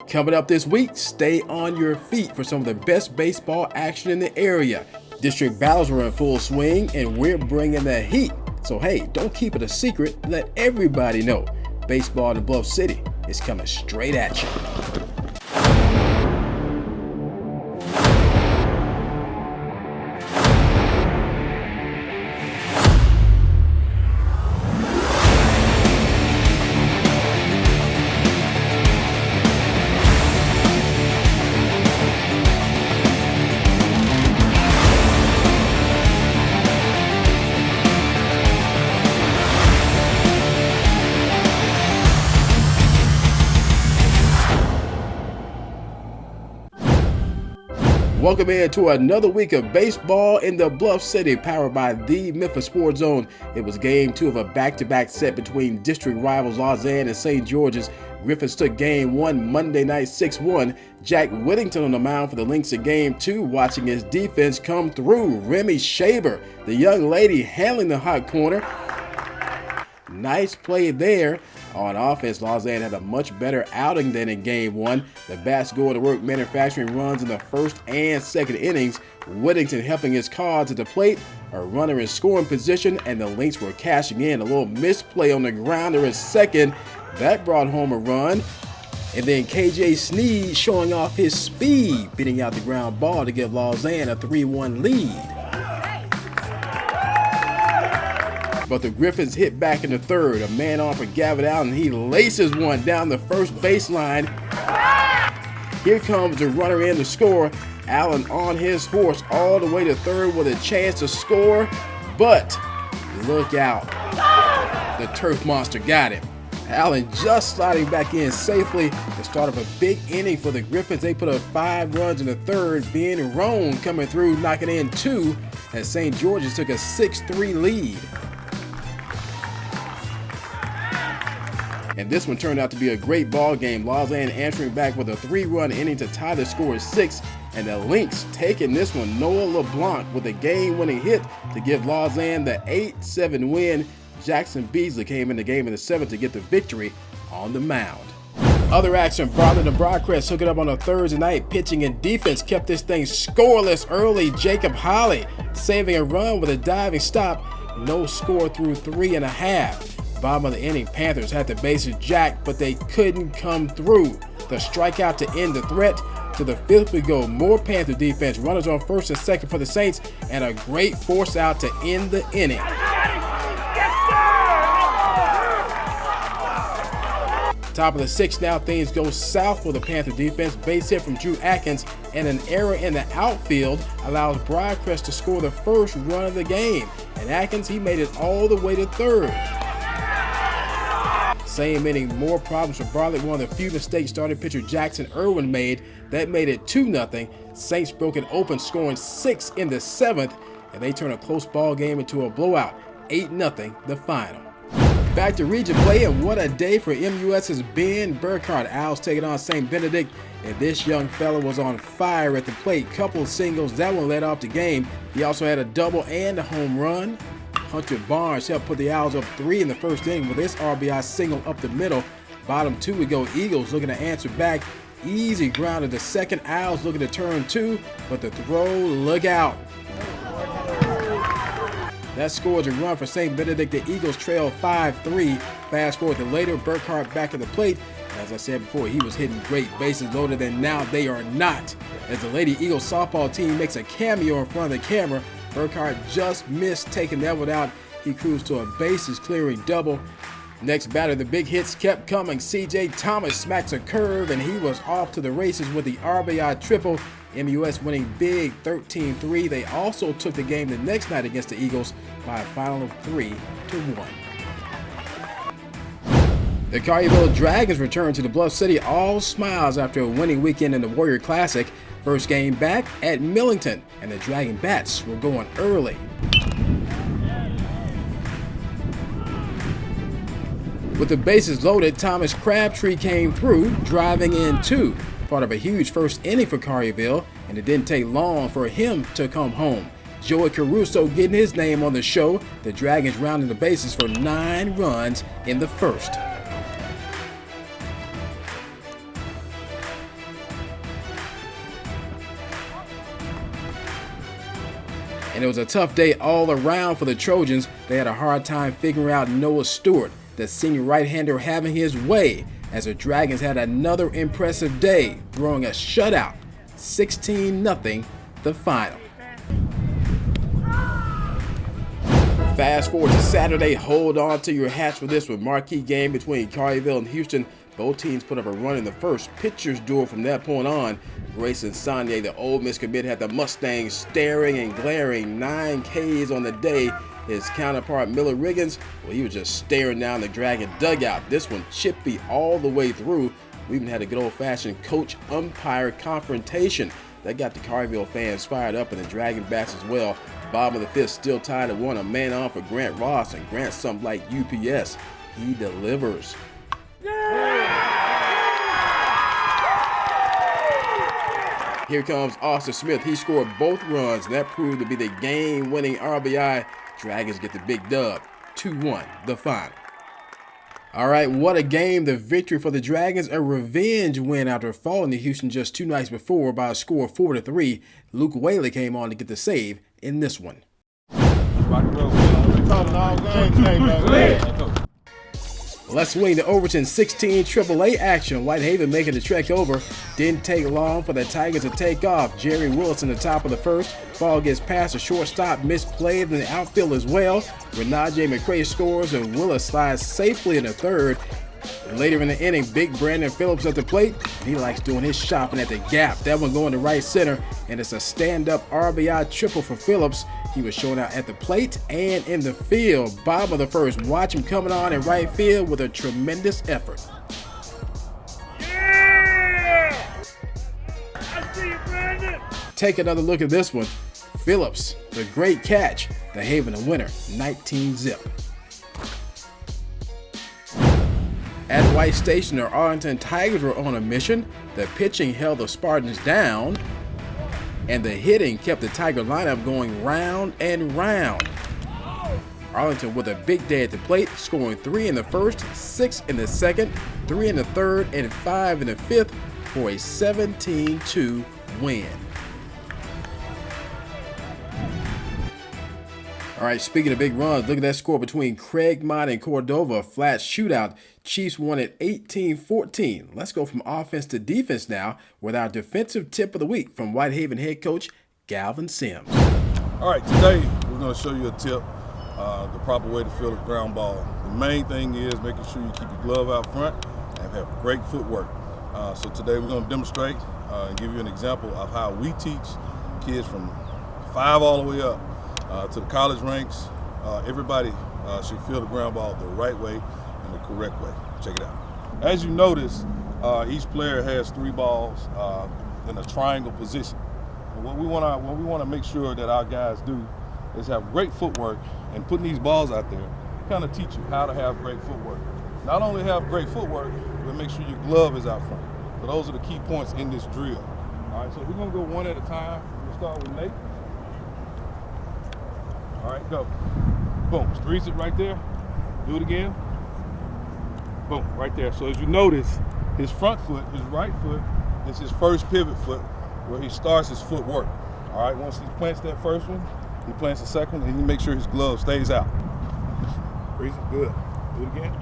Coming up this week, stay on your feet for some of the best baseball action in the area. District battles are in full swing, and we're bringing the heat. So hey, don't keep it a secret. Let everybody know. Baseball in Bluff City is coming straight at you. Welcome in to another week of baseball in the Bluff City, powered by the Memphis Sports Zone. It was game 2 of a back-to-back set between district rivals Lausanne and St. George's. Griffins took game 1 Monday night 6-1. Jack Whittington on the mound for the Lynx in game 2, watching his defense come through. Remy Shaber, the young lady, handling the hot corner. Nice play there. On offense, Lausanne had a much better outing than in game 1. The bats going to work manufacturing runs in the first and second innings. Whittington helping his cause at the plate, a runner in scoring position, and the Lynx were cashing in. A little misplay on the grounder in second. That brought home a run. And then KJ Sneed showing off his speed, beating out the ground ball to give Lausanne a 3-1 lead. But the Griffins hit back in the third. A man on for Gavin Allen. He laces one down the first baseline. Here comes the runner in to score. Allen on his horse all the way to third with a chance to score. But look out. The turf monster got him. Allen just sliding back in safely. The start of a big inning for the Griffins. They put up 5 runs in the third. Ben Roan coming through, knocking in 2 as St. George's took a 6-3 lead. And this one turned out to be a great ball game. Lausanne answering back with a 3-run inning to tie the score at 6. And the Lynx taking this one. Noah LeBlanc with a game-winning hit to give Lausanne the 8-7 win. Jackson Beasley came in the game in the 7th to get the victory on the mound. Other action, Bartlett and Briarcrest hooking up on a Thursday night. Pitching and defense kept this thing scoreless early. Jacob Holly saving a run with a diving stop. No score through 3.5. Bottom of the inning, Panthers had the bases jacked, but they couldn't come through. The strikeout to end the threat. To the 5th we go. More Panther defense. Runners on first and second for the Saints, and a great force out to end the inning. Top of the 6th now, things go south for the Panther defense. Base hit from Drew Atkins and an error in the outfield allows Briarcrest to score the first run of the game. And Atkins, he made it all the way to third. Same inning, more problems for Bartlett. One of the few mistakes starting pitcher Jackson Irwin made. That made it 2-0. Saints broke it open, scoring 6 in the 7th, and they turn a close ball game into a blowout. 8-0 the final. Back to region play, and what a day for MUS's Ben Burkhardt. Owls taking on St. Benedict, and this young fella was on fire at the plate. Couple of singles, that one led off the game. He also had a double and a home run. Hunter Barnes helped put the Owls up 3 in the first inning with this RBI single up the middle. Bottom 2 we go. Eagles looking to answer back. Easy ground to the second. Owls looking to turn 2, but the throw, look out. That scores a run for St. Benedict. The Eagles trail 5-3. Fast forward to later, Burkhardt back at the plate. As I said before, he was hitting great, bases loaded, and now they are not. As the Lady Eagles softball team makes a cameo in front of the camera, Burkhardt just missed taking that one out. He cruised to a bases clearing double. Next batter, the big hits kept coming. C.J. Thomas smacks a curve, and he was off to the races with the RBI triple. MUS winning big 13-3. They also took the game the next night against the Eagles by a final of 3-1. The Collierville Dragons return to the Bluff City all smiles after a winning weekend in the Warrior Classic. First game back at Millington, and the Dragon Bats were going early. With the bases loaded, Thomas Crabtree came through, driving in 2. Part of a huge first inning for Collierville, and it didn't take long for him to come home. Joey Caruso getting his name on the show. The Dragons rounding the bases for 9 runs in the first. And it was a tough day all around for the Trojans. They had a hard time figuring out Noah Stewart, the senior right-hander, having his way, as the Dragons had another impressive day, throwing a shutout, 16-0, the final. Fast forward to Saturday. Hold on to your hats for this one. Marquee game between Collierville and Houston. Both teams put up a run in the first. Pitchers duel from that point on. Grayson Saunier, the Ole Miss commit, had the Mustangs staring and glaring. 9 Ks on the day. His counterpart, Miller Riggins, well, he was just staring down the Dragon dugout. This one chippy all the way through. We even had a good old-fashioned coach-umpire confrontation. That got the Collierville fans fired up, and the Dragon bats as well. Bottom of the fifth, still tied at 1. A man on for Grant Ross, and Grant something like UPS. He delivers. Here comes Austin Smith. He scored both runs, and that proved to be the game-winning RBI. Dragons get the big dub, 2-1, the final. All right, what a game. The victory for the Dragons, a revenge win after falling to Houston just 2 nights before by a score of 4-3. Luke Whaley came on to get the save in this one. Let's swing to Overton 16 AAA action. Whitehaven making the trek over. Didn't take long for the Tigers to take off. Jerry Willis in the top of the first. Ball gets past the shortstop, misplayed in the outfield as well. Renaje McCray scores and Willis slides safely in the third. Later in the inning, big Brandon Phillips at the plate. He likes doing his shopping at the gap. That one going to right center, and it's a stand-up RBI triple for Phillips. He was showing out at the plate and in the field. Bottom of the first, watch him coming on in right field with a tremendous effort. Yeah! I see you, Brandon. Take another look at this one. Phillips, the great catch. The Haven a winner, 19-zip. At White Station, the Arlington Tigers were on a mission. The pitching held the Spartans down, and the hitting kept the Tiger lineup going round and round. Arlington with a big day at the plate, scoring 3 in the first, 6 in the second, 3 in the third, and 5 in the fifth for a 17-2 win. All right, speaking of big runs, look at that score between Craigmont and Cordova, a flat shootout. Chiefs won at 18-14. Let's go from offense to defense now with our defensive tip of the week from Whitehaven head coach Galvin Sims. All right, today we're going to show you a tip, the proper way to field a ground ball. The main thing is making sure you keep your glove out front and have great footwork. So today we're going to demonstrate and give you an example of how we teach kids from 5 all the way up to the college ranks. Everybody should field the ground ball the right way and the correct way. Check it out. As you notice, each player has 3 balls in a triangle position. And what we want to make sure that our guys do is have great footwork, and putting these balls out there kind of teach you how to have great footwork. Not only have great footwork, but make sure your glove is out front. So those are the key points in this drill. All right, so we're going to go one at a time. We'll start with Nate. All right, go. Boom, squeeze it right there. Do it again. Boom, right there. So as you notice, his front foot, his right foot, is his first pivot foot where he starts his footwork. All right, once he plants that first one, he plants the second one, and he makes sure his glove stays out. Freeze it, good. Do it again.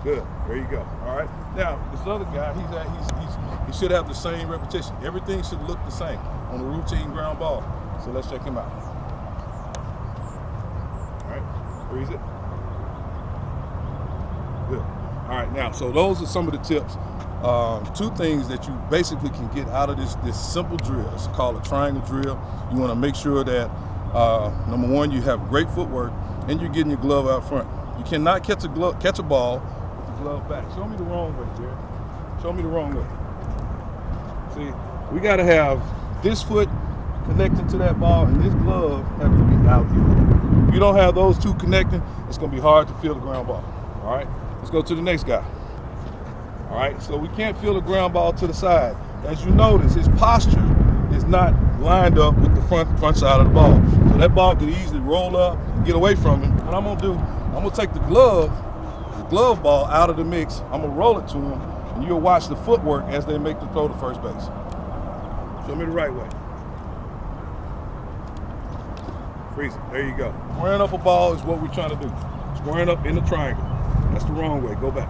Good, there you go. All right, now this other guy, he should have the same repetition. Everything should look the same on a routine ground ball. So let's check him out. All right, freeze it. Good. All right, now, so those are some of the tips. 2 things that you basically can get out of this simple drill. It's called a triangle drill. You want to make sure that, number 1, you have great footwork and you're getting your glove out front. You cannot catch a ball with the glove back. Show me the wrong way, Jared. Show me the wrong way. See, we got to have this foot connecting to that ball and this glove have to be out here. If you don't have those 2 connecting, it's going to be hard to field a ground ball. All right, let's go to the next guy. All right, so we can't field a ground ball to the side. As you notice, his posture is not lined up with the front side of the ball. So that ball could easily roll up and get away from him. What I'm gonna do, I'm gonna take the glove ball out of the mix. I'm gonna roll it to him, and you'll watch the footwork as they make the throw to first base. Show me the right way. Freeze it. There you go. Squaring up a ball is what we're trying to do. Squaring up in the triangle. That's the wrong way. Go back.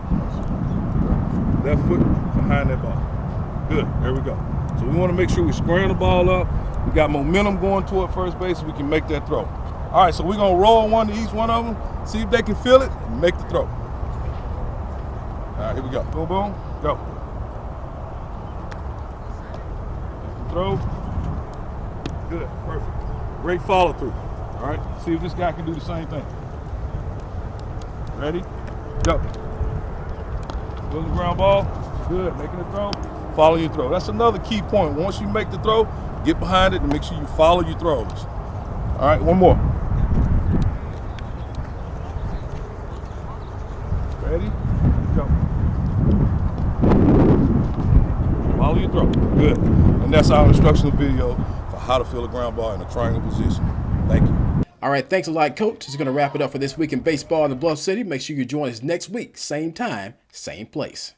Left foot behind that ball. Good. There we go. So we want to make sure we're squaring the ball up. We got momentum going toward first base so we can make that throw. All right, so we're going to roll one to each one of them, see if they can feel it, and make the throw. All right, here we go. Boom, boom, go. Throw. Good, perfect. Great follow through. All right, see if this guy can do the same thing. Ready? Go. Build the ground ball. Good, making the throw. Follow your throw. That's another key point. Once you make the throw, get behind it and make sure you follow your throws. All right, one more. Ready? Go. Follow your throw. Good. And that's our instructional video for how to field a ground ball in a triangle position. Thank you. All right, thanks a lot, Coach. This is going to wrap it up for this week in baseball in the Bluff City. Make sure you join us next week, same time, same place.